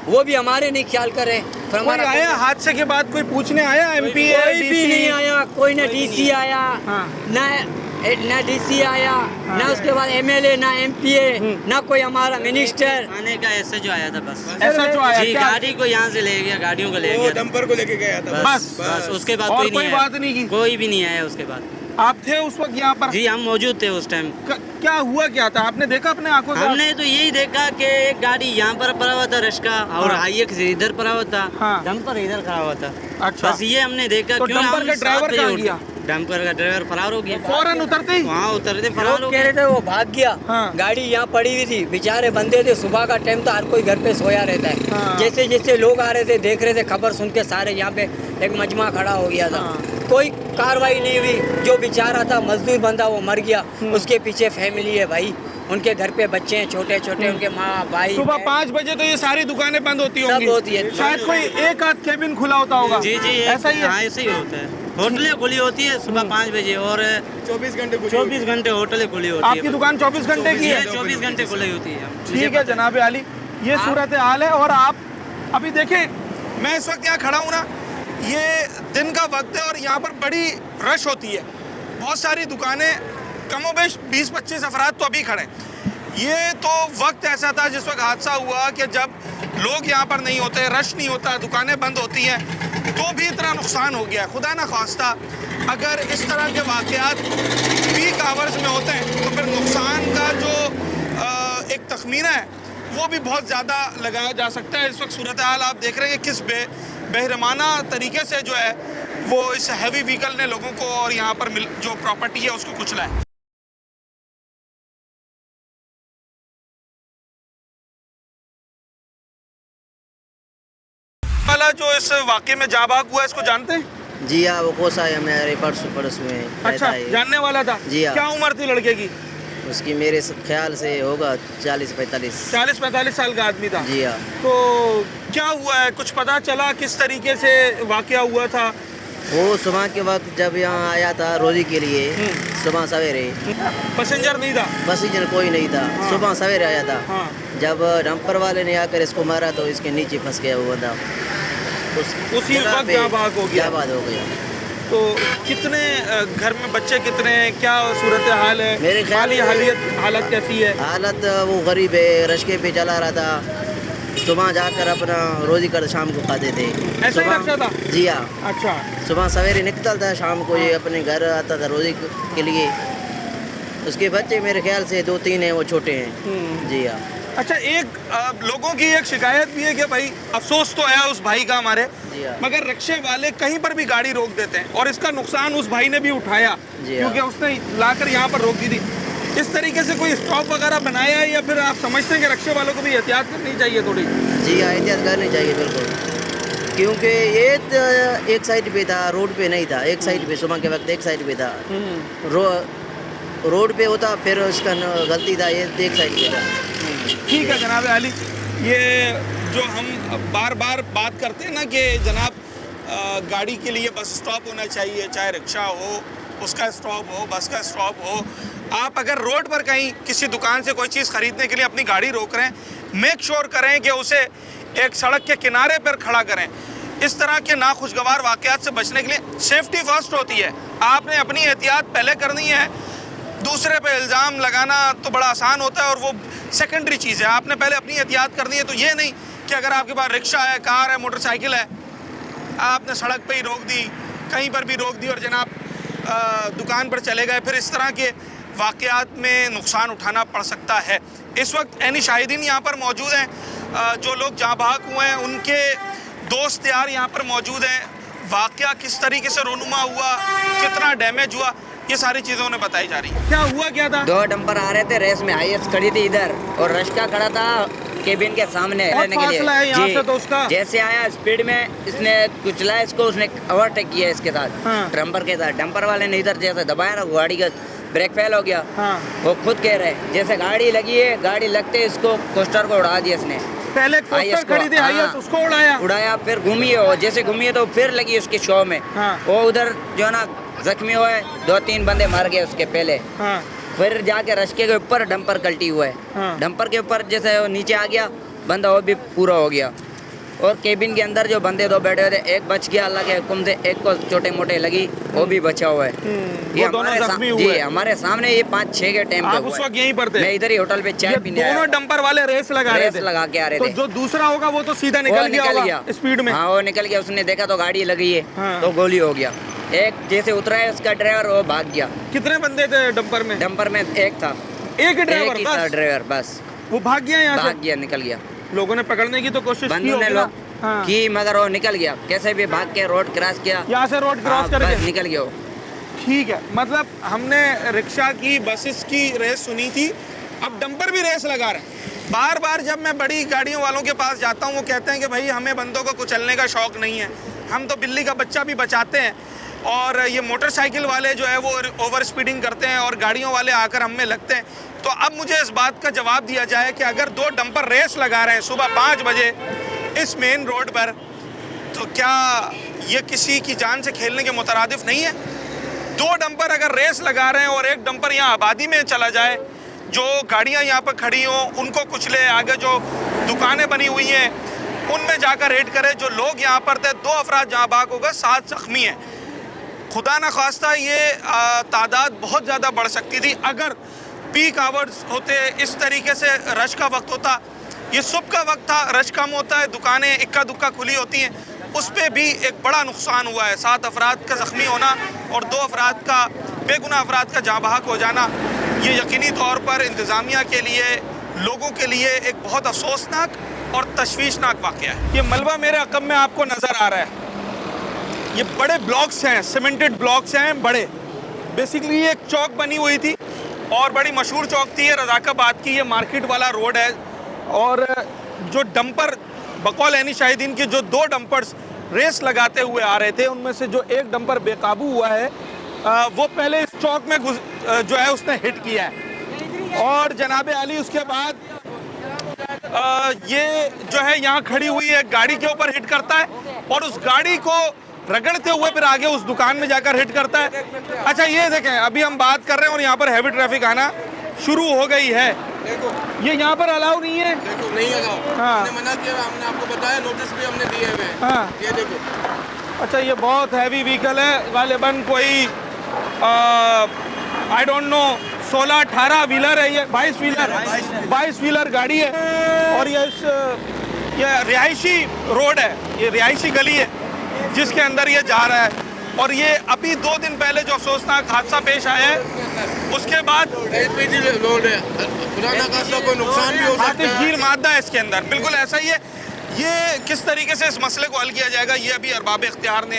वो भी हमारे नहीं ख्याल कर रहे। फिर कोई आया हादसे के बाद, कोई पूछने आया? एमपी कोई भी नहीं आया, कोई ना डीसी आया, ना डीसी आया, ना उसके बाद एमएलए, ना एमपीए, ना कोई हमारा मिनिस्टर। आने का ऐसा जो आया था बस। ऐसा जो आया जी, क्या? गाड़ी को यहाँ से ले गया, गाड़ियों को ले वो गया, डंपर को लेके गया था बस उसके बाद और कोई कोई नहीं बात आया, नहीं की? कोई भी नहीं आया उसके बाद। आप थे उस वक्त यहाँ पर? जी हम मौजूद थे उस टाइम। क्या हुआ क्या था, आपने देखा अपने आंखों से? हमने तो यही देखा कि एक गाड़ी यहाँ पर पड़ा हुआ था रश का, और हाईएक्स इधर पड़ा हुआ था, डंपर इधर खड़ा हुआ था। अच्छा। बस ये हमने देखा। तो डंपर का ड्राइवर कहाँ गया? डंपर का ड्राइवर फरार हो गया, फौरन उतरते ही वहाँ उतरते फरार हो लोग कह गया। रहे थे वो भाग गया। गाड़ी यहाँ पड़ी हुई थी, बेचारे बंदे थे, सुबह का टाइम था, हर कोई घर पे सोया रहता है। जैसे जैसे लोग आ रहे थे, देख रहे थे, खबर सुन के सारे यहाँ पे एक मजमा खड़ा हो गया था। कोई कार्रवाई नहीं हुई। जो बेचारा था मजदूर बंदा वो मर गया, उसके पीछे फैमिली है भाई, उनके घर पे बच्चे हैं छोटे छोटे, उनके माँ भाई। सुबह 5 बजे तो ये सारी दुकानें बंद होती होंगी? सब होती है। शायद कोई एक आध केबिन खुला होता होगा। जी जी, ऐसा ही है? हाँ ऐसे ही होता है। होटलें खुली होती है सुबह 5 बजे, और 24 घंटे 24 घंटे होटलें खुली होती है। आपकी दुकान 24 घंटे की है? 24 घंटे खुली होती है। ठीक है जनाब आली, ये सूरत हाल है। और आप अभी देखें, मैं इस वक्त यहाँ खड़ा हूँ ना, ये दिन का वक्त है और यहाँ पर बड़ी रश होती है। बहुत सारी दुकानें, कमोबेश 20-25 अफराद तो अभी खड़े। ये तो वक्त ऐसा था जिस वक्त हादसा हुआ कि जब लोग यहाँ पर नहीं होते, रश नहीं होता, दुकानें बंद होती हैं, तो भी इतना नुकसान हो गया। खुदा ना ख्वास्ता अगर इस तरह के वाक़यात पीक आवर्स में होते हैं तो फिर नुकसान का जो एक तखमीना है वो भी बहुत ज़्यादा लगाया जा सकता है। इस वक्त सूरत हाल आप देख रहे हैं कि किस बेरहमाना तरीके से जो है वो इस हैवी व्हीकल ने लोगों को और यहाँ पर जो प्रॉपर्टी है उसको कुचला है। वाला जो इस वाक़े में जाबाग हुआ, इसको जानते हैं? जी हाँ, वो कोसा है, हमारे परसों में। अच्छा, जानने वाला था? जी हाँ। क्या उम्र थी लड़के की? उसकी मेरे ख्याल से होगा 40-45। 40-45 साल का आदमी था? जी हाँ। तो क्या हुआ है, कुछ पता चला किस तरीके से वाक़या हुआ था? वो सुबह के वक्त जब यहाँ आया था रोजी के लिए, सुबह सवेरे, पैसेंजर नहीं था? पैसेंजर कोई नहीं था। सुबह सवेरे आया था। जब डंपर वाले ने आकर इसको मारा तो इसके नीचे फंस गया वो बंदा, उसी वक्त जाबाग हो गया। तो कितने घर में बच्चे कितने हैं, क्या सूरत हाल है? मेरे ख्याल हालत कैसी है? हालत वो गरीब है, रश्के पे चला रहा था, सुबह जाकर अपना रोजी कर शाम को खाते थे। ऐसा ही रखा था? जी हाँ। अच्छा। सुबह सवेरे निकलता था, शाम को ये अपने घर आता था रोजी के लिए। उसके बच्चे मेरे ख्याल से 2-3 हैं, वो छोटे हैं। जी हाँ। अच्छा, एक लोगों की एक शिकायत भी है कि भाई अफसोस तो है उस भाई का हमारे, मगर रिक्शे वाले कहीं पर भी गाड़ी रोक देते हैं और इसका नुकसान उस भाई ने भी उठाया क्योंकि उसने लाकर यहाँ पर रोक दी थी। इस तरीके से कोई स्टॉप वगैरह बनाया है या फिर आप समझते हैं कि रिक्शे वालों को भी एहतियात करनी चाहिए थोड़ी? जी हाँ, एहतियात करनी चाहिए बिल्कुल, क्योंकि ये एक साइड पे था, रोड पे नहीं था। एक साइड पे सुबह के वक्त एक साइड पे था, रोड पे होता फिर उसका गलती था, ये एक साइड पे था। ठीक है जनाब अली, ये जो हम बार बार बात करते हैं ना कि जनाब गाड़ी के लिए बस स्टॉप होना चाहिए, चाहे रिक्शा हो उसका स्टॉप हो, बस का स्टॉप हो। आप अगर रोड पर कहीं किसी दुकान से कोई चीज़ ख़रीदने के लिए अपनी गाड़ी रोक रहे हैं, मेक श्योर करें कि उसे एक सड़क के किनारे पर खड़ा करें। इस तरह के नाखुशगवार वाक़यात से बचने के लिए सेफ्टी फर्स्ट होती है, आपने अपनी एहतियात पहले करनी है। दूसरे पे इल्ज़ाम लगाना तो बड़ा आसान होता है और वो सेकेंडरी चीज़ है। आपने पहले अपनी एहतियात करनी है। तो ये नहीं कि अगर आपके पास रिक्शा है, कार है, मोटरसाइकिल है, आपने सड़क पे ही रोक दी, कहीं पर भी रोक दी और जनाब दुकान पर चले गए, फिर इस तरह के वाक़यात में नुकसान उठाना पड़ सकता है। इस वक्त ऐनी शाहिदीन यहाँ पर मौजूद हैं, जो लोग जाँ बहक हुए हैं उनके दोस्त यार यहाँ पर मौजूद हैं। वाक़या किस तरीके से रोनुमा हुआ, कितना डैमेज हुआ, ये सारी चीज़ें उन्हें बताई जा रही है। क्या हुआ क्या था? 2 डंपर आ रहे थे, रेस में हाईएक्स खड़ी थी इधर और रश्का खड़ा था केबिन के सामने रहने के लिए। यहाँ से तो उसका जैसे आया स्पीड में इसने कुचला इसको, उसने ओवरटेक किया इसके साथ, डंपर के साथ। डंपर वाले ने इधर जैसे दबाया ना, गाड़ी का ब्रेक फेल हो गया। वो खुद कह रहे जैसे गाड़ी लगी है, गाड़ी लगते इसको कोस्टर को उड़ा दिया इसने। पहले कोस्टर खड़ी थी हाईएक्स, उसको उड़ाया, फिर घूमी है वो, जैसे घूमी है तो फिर लगी उसकी शो में। वो उधर जो है ना जख्मी हुआ है, 2-3 बंदे मर गए उसके पहले। फिर जाके रश्के के ऊपर डंपर कल्टी हुआ है। डंपर के ऊपर जैसे वो नीचे आ गया बंदा, वो भी पूरा हो गया। और केबिन के अंदर जो बंदे 2 बैठे हुए थे, एक बच गया अल्लाह के हुक्म से, एक को छोटे मोटे लगी, वो भी बचा हुआ है। ये हमारे सामने ये 5-6 के टाइम पे उस वक्त यहीं पर थे। मैं इधर ही होटल पे चाय पीने आया। दोनों डंपर वाले रेस लगा के आ रहे थे। तो जो दूसरा होगा वो तो सीधा निकल गया स्पीड में। हाँ, वो निकल गया। उसने देखा तो गाड़ी लगी है, तो गोली हो गया। एक जैसे उतरा है उसका ड्राइवर, वो भाग गया। कितने बंदे थे डंपर में? डंपर में एक था, एक ड्राइवर, एक ही था ड्राइवर बस। वो भाग गया यहाँ से? भाग गया, निकल गया। लोगों ने पकड़ने की तो कोशिश बंदों ने लोग की, मगर वो निकल गया। कैसे भी भाग के रोड क्रॉस किया, यहाँ से रोड क्रॉस करके निकल गया वो। ठीक है, मतलब हमने रिक्शा की, बसेस की रेस सुनी थी, अब डंपर भी रेस लगा रहे हैं। बार बार जब मैं बड़ी गाड़ियों वालों के पास जाता हूँ, वो कहते हैं कि भाई हमें बंदों को कुचलने का शौक नहीं है, हम तो बिल्ली का बच्चा भी बचाते हैं। और ये मोटरसाइकिल वाले जो है वो ओवर स्पीडिंग करते हैं और गाड़ियों वाले आकर हम में लगते हैं। तो अब मुझे इस बात का जवाब दिया जाए कि अगर 2 डंपर रेस लगा रहे हैं सुबह 5 बजे इस मेन रोड पर, तो क्या ये किसी की जान से खेलने के मुतरादिफ नहीं है? 2 डंपर अगर रेस लगा रहे हैं और एक डंपर यहाँ आबादी में चला जाए, जो गाड़ियाँ यहाँ पर खड़ी हों उनको कुचले, आगे जो दुकानें बनी हुई हैं उनमें जाकर रेड करे, जो लोग यहाँ पर थे 2 अफराद जहाँ भाग होगा, 7 जख्मी हैं। खुदा न खास्ता ये तादाद बहुत ज़्यादा बढ़ सकती थी अगर पीक आवर्स होते, इस तरीके से रश का वक्त होता। ये सुबह का वक्त था, रश कम होता है, दुकानें इक्का दुक्का खुली होती हैं, उस पर भी एक बड़ा नुकसान हुआ है। 7 अफराद का ज़ख्मी होना और 2 अफराद का, बेगुनाह अफराद का जाँ बहक हो जाना, ये यकीनी तौर पर इंतज़ामिया के लिए, लोगों के लिए एक बहुत अफसोसनाक और तशवीशनाक वाक़या है। ये मलबा मेरे अक़ब में आपको नज़र आ रहा है, ये बड़े ब्लॉक्स हैं, सीमेंटेड ब्लॉक्स हैं बड़े। बेसिकली ये एक चौक बनी हुई थी और बड़ी मशहूर चौक थी, ये रज़ाकाबाद की, ये मार्केट वाला रोड है। और जो डंपर, बकौल ऐनी शाहिदीन के जो 2 डंपर्स रेस लगाते हुए आ रहे थे, उनमें से जो एक डंपर बेकाबू हुआ है, वो पहले इस चौक में जो है उसने हिट किया है। और जनाब अली उसके बाद ये जो है यहाँ खड़ी हुई एक गाड़ी के ऊपर हिट करता है और उस गाड़ी को रगड़ते हुए फिर आगे उस दुकान में जाकर हिट करता है। अच्छा ये देखें, अभी हम बात कर रहे हैं और यहाँ पर हैवी ट्रैफिक आना शुरू हो गई है। देखो ये यहाँ पर अलाउ नहीं है। देखो नहीं अलाउ, हमने मना किया, हमने आपको बताया, नोटिस भी हमने दिए हुए हैं। हाँ। ये देखो। अच्छा ये बहुत हैवी व्हीकल है, गालिबन कोई आई डोंट नो 16-18 व्हीलर है, ये 22 व्हीलर गाड़ी है। और ये रिहायशी रोड है, ये रिहायशी गली है जिसके अंदर ये जा रहा है। और ये अभी 2 दिन पहले जो अफसोसनाक हादसा पेश आया है, उसके बाद LPG लोड है, पुराना खासा कोई नुकसान भी हो सकता है। गील मादा है इसके अंदर, बिल्कुल ऐसा ही है। ये किस तरीके से इस मसले को हल किया जाएगा, ये अभी अरबाब इख्तियार ने,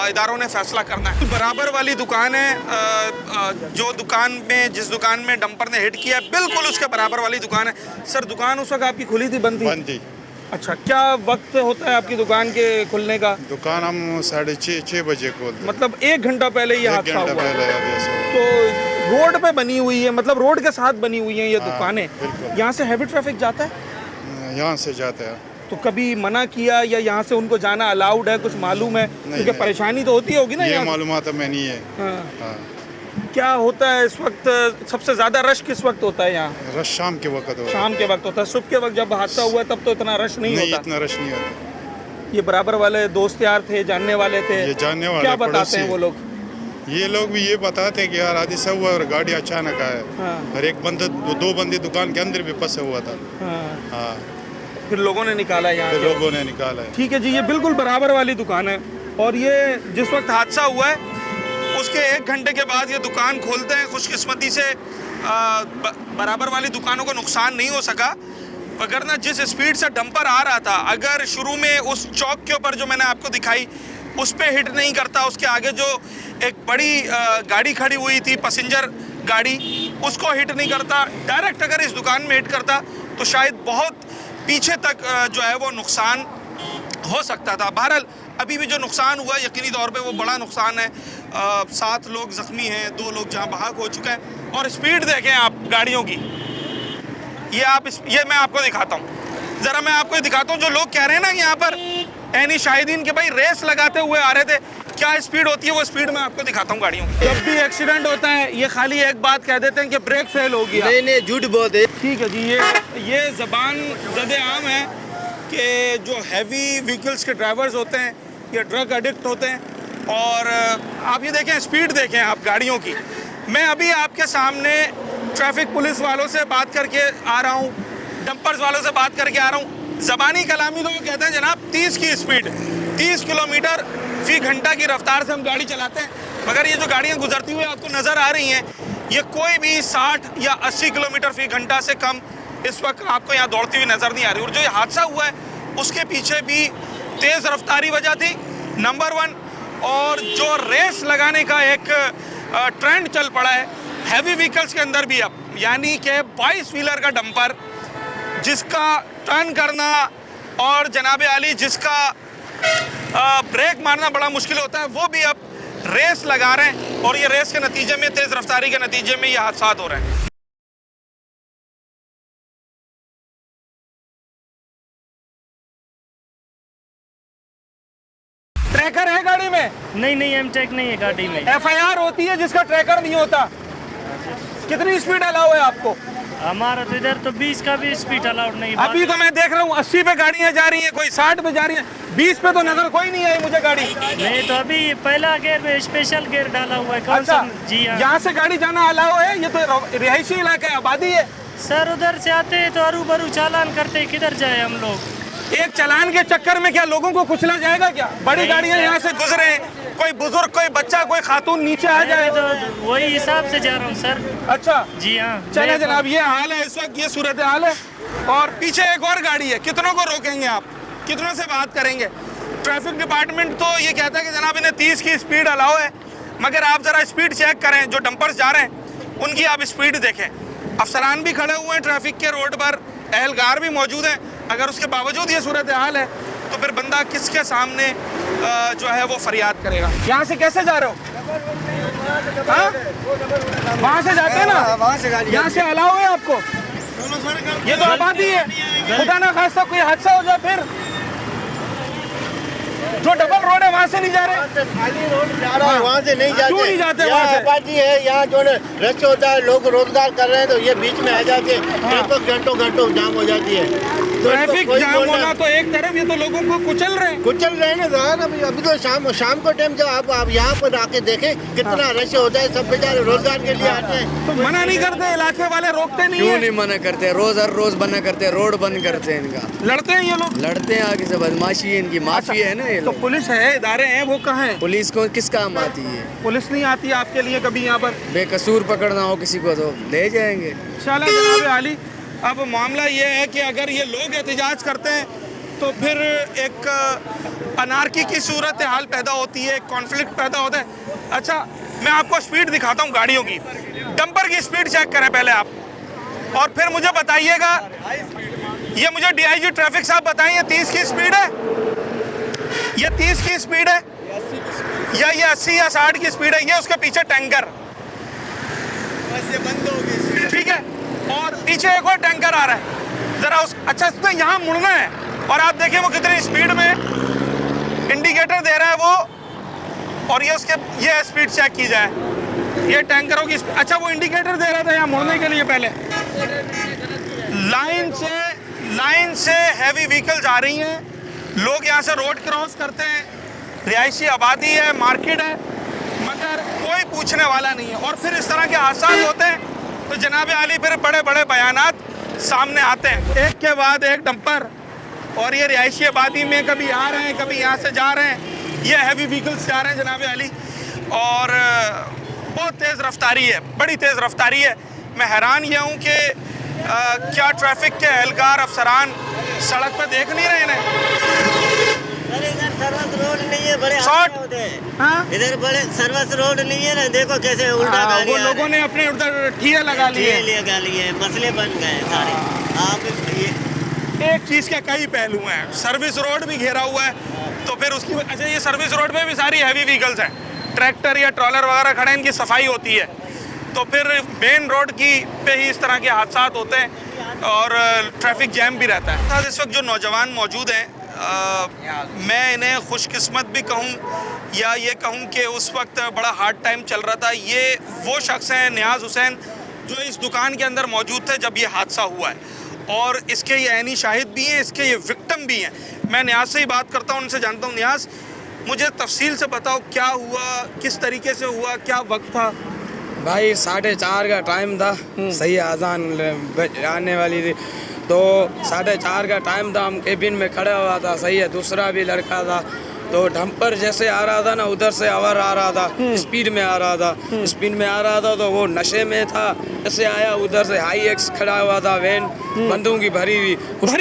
इदारों ने फैसला करना है। बराबर वाली दुकान है, जो दुकान में, जिस दुकान में डंपर ने हिट किया, बिल्कुल उसके बराबर वाली दुकान है। सर दुकान उस वक्त आपकी खुली थी, बंद थी? अच्छा, क्या वक्त होता है आपकी दुकान के खुलने का? दुकान हम 6:30 बजे खोलते। मतलब 1 घंटा पहले ये हादसा हुआ? तो रोड पे बनी हुई है, मतलब रोड के साथ बनी हुई है ये दुकानें। यहाँ से हैवी ट्रैफिक जाता है? यहाँ से जाता है। तो कभी मना किया या यहाँ से उनको जाना अलाउड है, कुछ मालूम है? क्योंकि परेशानी तो होती होगी ना। ये मालूमात में नहीं है। हाँ। क्या होता है इस वक्त, सबसे ज्यादा रश किस वक्त होता है यहाँ? रश शाम के वक्त होता है। शाम के वक्त होता है। सुबह के वक्त जब हादसा हुआ तब तो इतना रश नहीं होता। इतना रश नहीं होता। ये बराबर वाले दोस्त यार थे, जानने वाले थे? ये जानने वाले, क्या बताते हैं वो लोग? ये लोग भी ये बताते हैं कि यार हादसा हुआ और गाड़ी अचानक आया। हाँ। और एक बंदा दो बंदे दुकान के अंदर भी फंसे हुआ था। हाँ। फिर लोगों ने निकाला यहाँ फिर से। लोगों ने निकाला है। ठीक है जी, ये बिल्कुल बराबर वाली दुकान है और ये जिस वक्त हादसा हुआ है उसके 1 घंटे के बाद ये दुकान खोलते हैं। खुशकिस्मती से बराबर वाली दुकानों को नुकसान नहीं हो सका, वगरना जिस स्पीड से डंपर आ रहा था, अगर शुरू में उस चौक के ऊपर जो मैंने आपको दिखाई उस पे हिट नहीं करता, उसके आगे जो एक बड़ी गाड़ी खड़ी हुई थी पैसेंजर गाड़ी, उसको हिट नहीं करता, डायरेक्ट अगर इस दुकान में हिट करता तो शायद बहुत पीछे तक जो है वो नुकसान हो सकता था। बहरहाल अभी भी जो नुकसान हुआ यकीनी तौर पे वो बड़ा नुकसान है। 7 लोग ज़ख्मी हैं, 2 लोग जहाँ बहाक हो चुका है। और स्पीड देखें आप गाड़ियों की, ये मैं आपको दिखाता हूँ, ज़रा मैं आपको दिखाता हूँ। जो लोग कह रहे हैं ना कि यहाँ पर ऐनी शाहिदीन के भाई रेस लगाते हुए आ रहे थे, क्या स्पीड होती है वो स्पीड मैं आपको दिखाता हूँ गाड़ियों की। जब भी एक्सीडेंट होता है ये खाली एक बात कह देते हैं कि ब्रेक फेल हो गया। नहीं झूठ बोलते। ठीक है जी, ये ज़बान ज़दे आम है कि जो हैवी व्हीकल्स के ड्राइवर्स होते हैं ये ड्रग एडिक्ट होते हैं। और आप ये देखें, स्पीड देखें आप गाड़ियों की। मैं अभी आपके सामने ट्रैफिक पुलिस वालों से बात करके आ रहा हूँ, डंपर्स वालों से बात करके आ रहा हूँ। ज़बानी कलामी तो वो कहते हैं जनाब 30 की स्पीड, 30 किलोमीटर फी घंटा की रफ्तार से हम गाड़ी चलाते हैं, मगर ये जो गाड़ियाँ गुजरती हुई आपको नज़र आ रही हैं ये कोई भी 60 या 80 किलोमीटर फी घंटा से कम इस वक्त आपको यहाँ दौड़ती हुई नज़र नहीं आ रही। और जो ये हादसा हुआ है उसके पीछे भी तेज़ रफ्तारी वजह थी नंबर 1, और जो रेस लगाने का एक ट्रेंड चल पड़ा है हैवी व्हीकल्स के अंदर भी अब, यानी कि 22 व्हीलर का डंपर जिसका टर्न करना और जनाबे आली जिसका ब्रेक मारना बड़ा मुश्किल होता है, वो भी अब रेस लगा रहे हैं और ये रेस के नतीजे में, तेज़ रफ्तारी के नतीजे में ये हादसा हो रहे हैं। ट्रैकर है गाड़ी में? नहीं एमटेक नहीं है गाड़ी में। FIR होती है जिसका ट्रैकर नहीं होता। कितनी स्पीड अलाउ है आपको? हमारा तो इधर तो 20 का भी स्पीड अलाउड नहीं। अभी तो मैं देख रहा हूँ 80 पे गाड़ियाँ जा रही हैं, कोई 60 पे जा रही हैं, 20 पे तो नजर कोई नहीं आई मुझे गाड़ी। नहीं तो अभी पहला गेयर में स्पेशल गेयर डाला हुआ है। कौन अच्छा, सा? जी हाँ। यहाँ से गाड़ी जाना अलाउ है? ये तो रिहायशी इलाका है, आबादी है। सर उधर से आते हैं तो अरू बरू चालान करते हैं, किधर जाए हम लोग? एक चालान के चक्कर में क्या लोगों को कुचला जाएगा क्या? बड़ी गाड़ियाँ यहाँ से गुजरे, कोई बुजुर्ग, कोई बच्चा, कोई खातून नीचे आ जाए तो वही हिसाब से जा रहा हूँ सर। अच्छा जी हाँ। चले जनाब, ये हाल है इस वक्त, ये सूरत हाल है। और पीछे एक और गाड़ी है, कितनों को रोकेंगे आप, कितनों से बात करेंगे? ट्रैफिक डिपार्टमेंट तो ये कहता है कि जनाब इन्हें 30 की स्पीड अलाउ है, मगर आप ज़रा स्पीड चेक करें, जो डंपर्स जा रहे हैं उनकी आप स्पीड देखें। अफसरान भी खड़े हुए हैं ट्रैफिक के रोड पर, एहलगार भी मौजूद हैं, अगर उसके बावजूद ये सूरत हाल है तो फिर बंदा किसके सामने जो है वो फरियाद करेगा। यहाँ से कैसे जा रहे हो? हाँ? वहाँ से जाते हैं ना, वहाँ से गाड़ी, यहाँ से अलाउ है आपको? ये तो आबादी है, खुदा ना खास्ता कोई हादसा हो जाए फिर। जो डबल रोड है वहाँ से नहीं जा रहे? खाली रोड जा रहा है, वहाँ से नहीं जाते। क्यों नहीं जाते? यहाँ आबादी है, यहाँ जो रश होता है, लोग रोजगार कर रहे हैं तो ये बीच में आ जाते हैं, घंटों जाम हो जाती है। ट्रैफिक जाम होना तो एक तरफ, ये तो लोगों को कुचल रहे हैं ना सर। अभी तो शाम को टाइम जो आप यहाँ पर आके देखें कितना रश होता है, सब बेचारे रोजगार के लिए आते हैं। तो मना नहीं करते इलाके वाले, रोकते नहीं? क्यों नहीं मना करते? रोज हर रोज मना करते हैं, रोड बंद करते हैं इनका। लड़ते हैं ये लोग? लड़ते हैं, आगे से बदमाशी है इनकी, माफी है ना ये तो लोग। पुलिस है, इदारे हैं, वो कहाँ है? पुलिस को किस काम आती है? पुलिस नहीं आती आपके लिए कभी यहाँ पर? बेकसूर पकड़ना हो किसी को तो ले जाएंगे। इंशाल्लाह जनाब आली। अब मामला ये है कि अगर ये लोग एहतजाज करते हैं तो फिर एक अनारकी की सूरत हाल पैदा होती है, कॉन्फ्लिक्ट पैदा होता है। अच्छा, मैं आपको स्पीड दिखाता हूँ गाड़ियों की। डंपर की स्पीड चेक करें पहले आप, और फिर मुझे बताइएगा। ये मुझे DIG ट्रैफिक साहब बताएं, ये 30 की स्पीड है? ये 30 की स्पीड है या ये 80 या 60 की स्पीड है? ये उसके पीछे टैंकर, बंद हो गई, ठीक है, और पीछे एक और टैंकर आ रहा है जरा उस। अच्छा, इसमें यहाँ मुड़ना है और आप देखिए वो कितनी स्पीड में इंडिकेटर दे रहा है वो, और ये उसके ये स्पीड चेक की जाए ये टैंकरों की। अच्छा, वो इंडिकेटर दे रहा था यहाँ मुड़ने के लिए पहले। लाइन से हैवी व्हीकल्स आ रही हैं, लोग यहाँ से रोड क्रॉस करते हैं, रिहायशी आबादी है, मार्केट है, मगर कोई पूछने वाला नहीं है। और फिर इस तरह के हादसा होते हैं तो जनाब आली फिर बड़े बड़े बयानात सामने आते हैं, एक के बाद एक डंपर। और ये रिहायशी आबादी में कभी आ रहे हैं, कभी यहाँ से जा रहे हैं, ये हैवी व्हीकल्स जा रहे हैं जनाब आली, और बहुत तेज़ रफ्तारी है, बड़ी तेज़ रफ्तारी है। मैं हैरान ये हूँ कि क्या ट्रैफिक के एहलकार अफसरान सड़क पर देख नहीं रहे हैं। इधर सर्विस रोड नहीं है, बड़े शॉर्ट होते हैं। इधर बड़े सर्विस रोड नहीं है ना, देखो कैसे उल्टा गाड़ी वो लोगों ने अपने उधर ठिये लगा लिए, मसले बन गए सारे। आप एक चीज़ के कई पहलू हैं, सर्विस रोड भी घेरा हुआ है, तो फिर उसकी अच्छा ये सर्विस रोड पे भी सारी हैवी व्हीकल्स हैं, ट्रैक्टर या ट्रॉलर वगैरह खड़े हैं, इनकी सफाई होती है, तो फिर मेन रोड की पे ही इस तरह के हादसा होते हैं और ट्रैफिक जैम भी रहता है। इस वक्त जो नौजवान मौजूद हैं, मैं इन्हें खुशकिस्मत भी कहूँ या ये कहूँ कि उस वक्त बड़ा हार्ड टाइम चल रहा था। ये वो शख्स हैं नियाज़ हुसैन जो इस दुकान के अंदर मौजूद थे जब ये हादसा हुआ है, और इसके ये ऐनी शाहिद भी हैं, इसके ये विक्टिम भी हैं। मैं नियाज़ से ही बात करता हूँ, उनसे जानता हूँ। नियाज़, मुझे तफसील से बताओ क्या हुआ, किस तरीके से हुआ, क्या वक्त था? भाई 4:30 का टाइम था, सही आज़ान आने वाली थी, तो 4:30 का टाइम था, हम केबिन में खड़ा हुआ था, सही है, दूसरा भी लड़का था, तो डंपर जैसे आ रहा था ना, उधर से आवर आ रहा था, स्पीड में आ रहा था, स्पीड में आ रहा था, तो वो नशे में था, जैसे आया उधर से हाई एक्स खड़ा हुआ था, वैन बंदूकों की भरी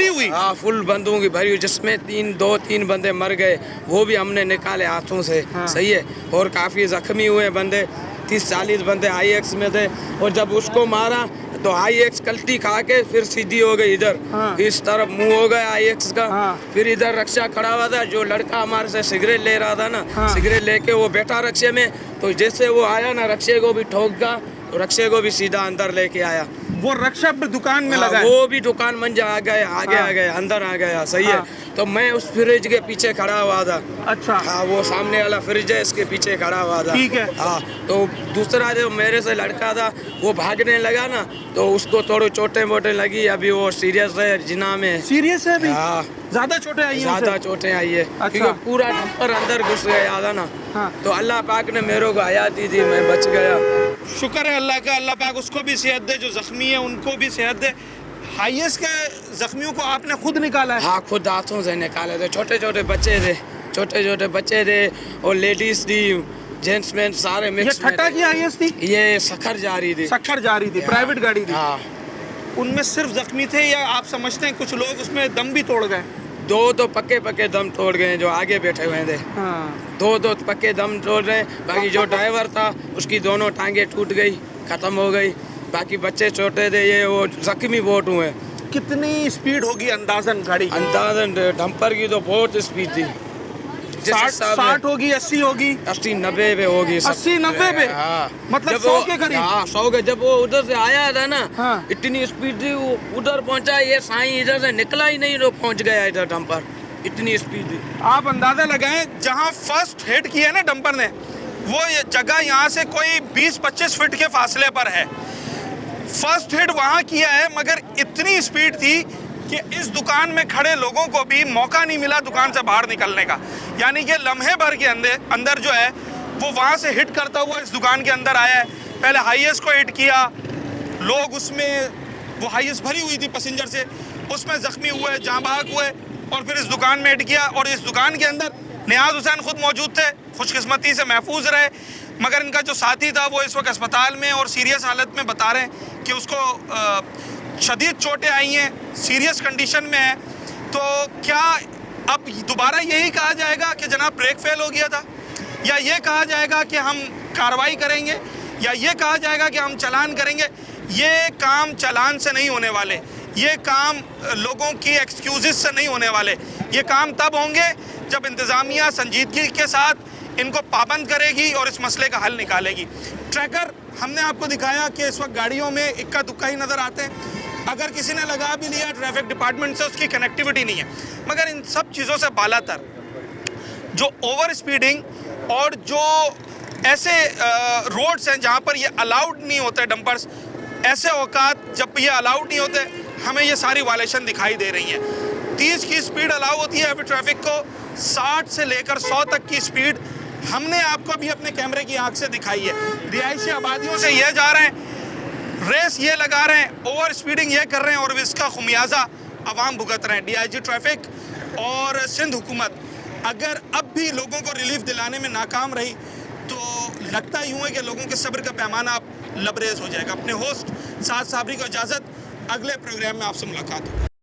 हुई, हाँ फुल बंदूकों की भरी हुई, जिसमें 2-3 बंदे मर गए, वो भी हमने निकाले हाथों से, सही है, और काफ़ी जख्मी हुए बंदे, 30-40 बंदे हाई एक्स में थे, और जब उसको मारा तो हाई एक्स कल्टी खा के फिर सीधी हो गई इधर, इस तरफ मुंह हो गया हाई एक्स का। फिर इधर रक्षा खड़ा हुआ था, जो लड़का हमारे से सिगरेट ले रहा था ना, सिगरेट लेके वो बैठा रक्षे में, तो जैसे वो आया ना, रक्षे को भी ठोक का, तो रक्षे को भी सीधा अंदर लेके आया। वो रक्षा दुकान में लगा, वो भी दुकान मंजा आ गए, आगे आ गए, अंदर आ गया, सही है। तो मैं उस फ्रिज के पीछे खड़ा हुआ था। अच्छा। हाँ, वो सामने वाला फ्रिज है, इसके पीछे खड़ा हुआ था। ठीक है। हाँ, तो दूसरा जो मेरे से लड़का था, वो भागने लगा ना, तो उसको थोड़ी चोटें वोटें लगी, अभी वो सीरियस है, जिना में। सीरियस है अभी? हाँ, ज्यादा चोटें आई हैं? ज्यादा चोटें आई है, अच्छा। क्योंकि पूरा डंपर अंदर घुस गया था ना। तो अल्लाह पाक ने मेरे को हयात दी थी, मैं बच गया। शुक्र है अल्लाह का, अल्लाह पाक उसको भी सेहत दे, जो जख्मी है उनको भी सेहत दे। हाईएस्ट के जख्मियों को आपने खुद निकाला है? हाँ, खुद हाथों से निकाले थे, छोटे छोटे बच्चे थे, और लेडीज थी, जेंट्स में सारे मिक्स। ये ठट्टा की हाईएस्ट थी? ये सखर जा रही थी, प्राइवेट गाड़ी थी। हाँ। उनमें सिर्फ जख्मी थे या आप समझते हैं कुछ लोग उसमें दम भी तोड़ गए? 2 तो पक्के दम तोड़ गए, जो आगे बैठे हुए थे। हाँ। 2 पक्के दम तोड़ रहे, बाकी जो ड्राइवर था उसकी दोनों टांगे टूट गई, खत्म हो गई, बाकी बच्चे छोटे थे, ये वो जख्मी बहुत हुए। कितनी स्पीड होगी अंदाजन गाड़ी? अंदाजन डंपर की तो बहुत स्पीड थी, 60 होगी, 80 होगी, 80-90 पे होगी, 80-90 पे। हाँ, मतलब 100 के करीब। हाँ, 100 के। जब वो उधर से आया था ना, इतनी स्पीड थी, वो उधर पहुंचा, ये साईं इधर से निकला ही नहीं, तो पहुंच गया इधर डंपर, इतनी स्पीड थी। आप अंदाजा लगाएं, जहां फर्स्ट हिट किया ना डंपर ने, वो ये जगह यहाँ से कोई 20-25 फीट के फासले पर है। फर्स्ट हिट वहां किया है, मगर इतनी स्पीड थी कि इस दुकान में खड़े लोगों को भी मौका नहीं मिला दुकान से बाहर निकलने का। यानी कि लम्हे भर के अंदर जो है वो वहाँ से हिट करता हुआ इस दुकान के अंदर आया है। पहले हाईएस्ट को हिट किया, लोग उसमें, वो हाईएस्ट भरी हुई थी पैसेंजर से, उसमें जख्मी हुए, जाँ बहक हुए, और फिर इस दुकान में हिट किया। और इस दुकान के अंदर नियाज़ हुसैन खुद मौजूद थे, खुशकिस्मती से महफूज रहे, मगर इनका जो साथी था वो इस वक्त अस्पताल में और सीरियस हालत में बता रहे हैं कि उसको शदीद चोटें आई हैं, सीरियस कंडीशन में है। तो क्या अब दोबारा यही कहा जाएगा कि जनाब ब्रेक फेल हो गया था, या ये कहा जाएगा कि हम कार्रवाई करेंगे, या ये कहा जाएगा कि हम चालान करेंगे? ये काम चालान से नहीं होने वाले, ये काम लोगों की एक्सक्यूज़ेस से नहीं होने वाले। ये काम तब होंगे जब इंतज़ामिया संजीदगी के साथ इनको पाबंद करेगी और इस मसले का हल निकालेगी। ट्रैकर हमने आपको दिखाया कि इस वक्त गाड़ियों में इक्का दुक्का ही नज़र आते हैं। अगर किसी ने लगा भी लिया ट्रैफिक डिपार्टमेंट से, उसकी कनेक्टिविटी नहीं है। मगर इन सब चीज़ों से बालातर जो ओवर स्पीडिंग और जो ऐसे रोड्स हैं जहाँ पर ये अलाउड नहीं होते डंपर्स, ऐसे औकात जब ये अलाउड नहीं होते, हमें ये सारी वायलेशन दिखाई दे रही हैं। 30 की स्पीड अलाउ होती है अभी ट्रैफिक को, 60 से लेकर 100 तक की स्पीड हमने आपको भी अपने कैमरे की आंख से दिखाई है। रिहायशी आबादियों से ये जा रहे हैं, रेस ये लगा रहे हैं, ओवर स्पीडिंग ये कर रहे हैं और इसका खुमियाजा अवाम भुगत रहे हैं। डीआईजी ट्रैफिक और सिंध हुकूमत अगर अब भी लोगों को रिलीफ दिलाने में नाकाम रही तो लगता यूँ है कि लोगों के सब्र का पैमाना अब लबरेज हो जाएगा। अपने होस्ट साद साबरी को इजाज़त, अगले प्रोग्राम में आपसे मुलाकात होगी।